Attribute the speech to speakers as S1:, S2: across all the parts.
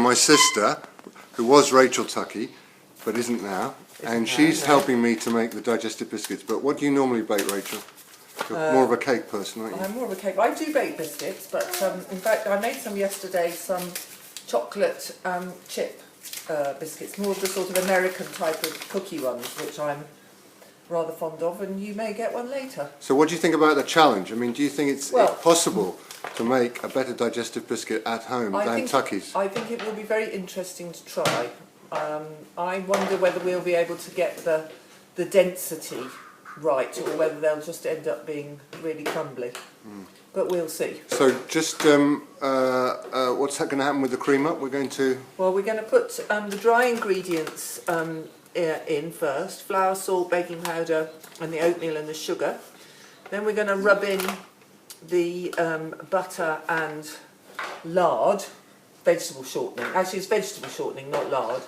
S1: my sister, who was Rachel Tuckey, but isn't now, and she's helping me to make the digestive biscuits. But what do you normally bake, Rachel? You're more of a cake person, aren't you?
S2: I'm more of a cake. I do bake biscuits, but in fact I made some yesterday, some chocolate chip biscuits, more of the sort of American type of cookie ones, which I'm rather fond of, and you may get one later.
S1: So what do you think about the challenge? I mean, do you think it's possible to make a better digestive biscuit at home than Tuckey's?
S2: I think it will be very interesting to try. I wonder whether we'll be able to get the density right, or whether they'll just end up being really crumbly. But we'll see.
S1: So just what's going to happen with the cream up? We're going to
S2: put the dry ingredients in first: flour, salt, baking powder, and the oatmeal and the sugar. Then we're going to rub in the butter and lard, vegetable shortening. Actually, it's vegetable shortening, not lard.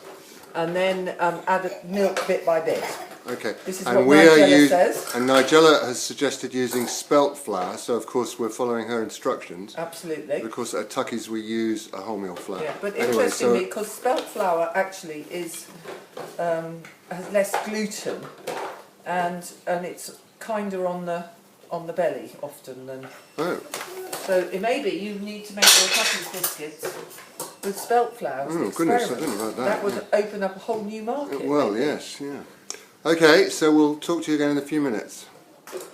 S2: And then add milk bit by bit.
S1: Okay.
S2: This is what Nigella says.
S1: And Nigella has suggested using spelt flour, so of course we're following her instructions.
S2: Absolutely.
S1: Because at Tuckey's we use a wholemeal flour.
S2: Yeah, but interestingly, because spelt flour actually is has less gluten, and it's kinder on the belly often than.
S1: Oh.
S2: So it may be you need to make your Tuckey's biscuits with spelt flour.
S1: Oh goodness, I don't know about that.
S2: That would open up a whole new market.
S1: Well, yes, yeah. Okay, so we'll talk to you again in a few minutes.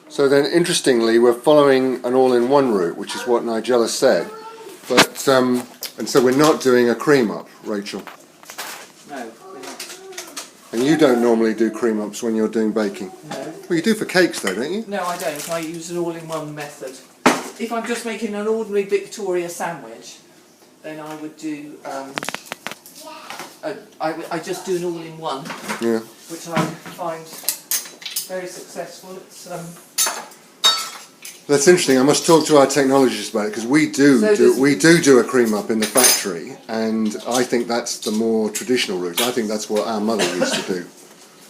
S1: So then, interestingly, we're following an all-in-one route, which is what Nigella said. But and so we're not doing a cream up, Rachel.
S2: No, we're not.
S1: And you don't normally do cream ups when you're doing baking.
S2: No.
S1: Well, you do for cakes, though, don't you?
S2: No, I don't. I use an all-in-one method. If I'm just making an ordinary Victoria sandwich, then I would do. I just do an all-in-one.
S1: Yeah.
S2: Which I find very successful. It's,
S1: That's interesting. I must talk to our technologists about it, because we do a cream up in the factory, and I think that's the more traditional route. I think that's what our mother used to do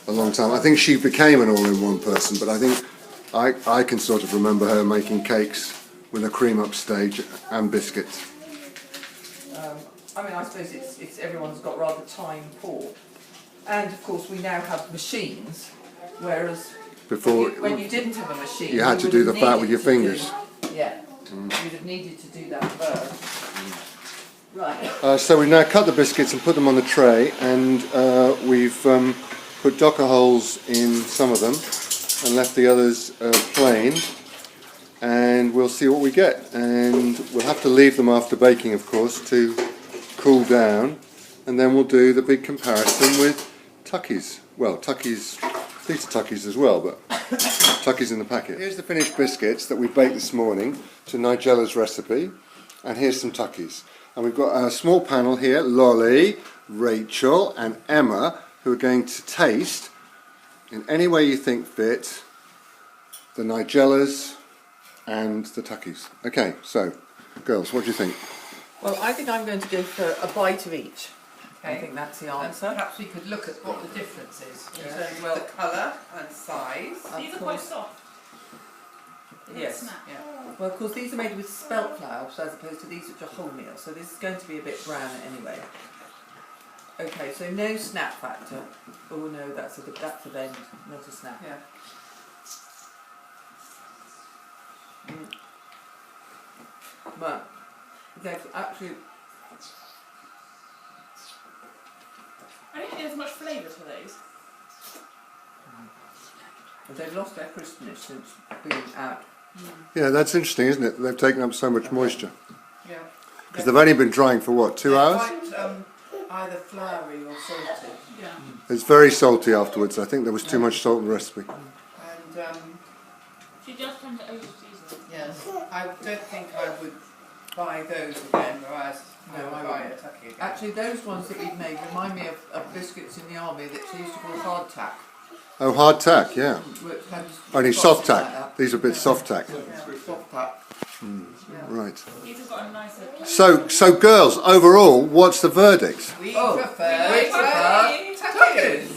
S1: a long time. I think she became an all-in-one person, but I think I can sort of remember her making cakes with a cream up stage and biscuits.
S2: I mean, I suppose it's everyone's got rather time poor. And of course we now have machines, whereas
S1: before,
S2: when you didn't have a machine,
S1: you had to do the fat with your fingers.
S2: You'd have needed to do that first. Right.
S1: So we've now cut the biscuits and put them on the tray, and we've put docker holes in some of them and left the others plain, and we'll see what we get. And we'll have to leave them after baking, of course, to cool down, and then we'll do the big comparison with Tuckey's. Well, Tuckey's, these are Tuckey's as well, but Tuckey's in the packet. Here's the finished biscuits that we baked this morning to Nigella's recipe, and here's some Tuckey's. And we've got a small panel here, Lolly, Rachel and Emma, who are going to taste, in any way you think fit, the Nigella's and the Tuckey's. Okay, so, girls, what do you think?
S2: Well, I think I'm going to go for a bite of each.
S3: Okay.
S2: I think that's the answer.
S3: Perhaps we could look at what the difference is in terms
S2: Well,
S3: of the colour and size.
S4: These are quite soft.
S2: Yes.
S4: Snap.
S3: Yeah.
S2: Well, of course, these are made with spelt flour, as opposed to these which are wholemeal. So this is going to be a bit brown anyway. Okay, so no snap factor. Oh no, that's a bend, not a snap.
S3: Yeah.
S2: But there's actually.
S4: I don't think there's much flavour to those.
S2: They've lost their crispness since being out.
S1: Yeah, that's interesting, isn't it? They've taken up so much moisture.
S3: Yeah.
S1: Because they've only been drying for what, 2 hours?
S3: Quite, either floury or salty.
S4: Yeah.
S1: It's very salty afterwards. I think there was too much salt in the recipe.
S3: And
S4: She just tend to over-season.
S3: yes, I don't think I would buy those again, whereas I would buy a Tuckey again.
S2: Actually, those ones that we've made remind me of biscuits in the army that she used to call hardtack.
S1: Oh, hard tack, yeah.
S2: Which had
S1: Only
S2: frosting
S1: soft
S2: like
S1: tack.
S2: that.
S1: These are a bit soft tack.
S2: Yeah, soft tack.
S1: Right.
S4: These have got a nicer.
S1: So girls, overall, what's the verdict?
S3: We
S2: Oh,
S3: prefer
S2: we prefer
S3: Tuckey's.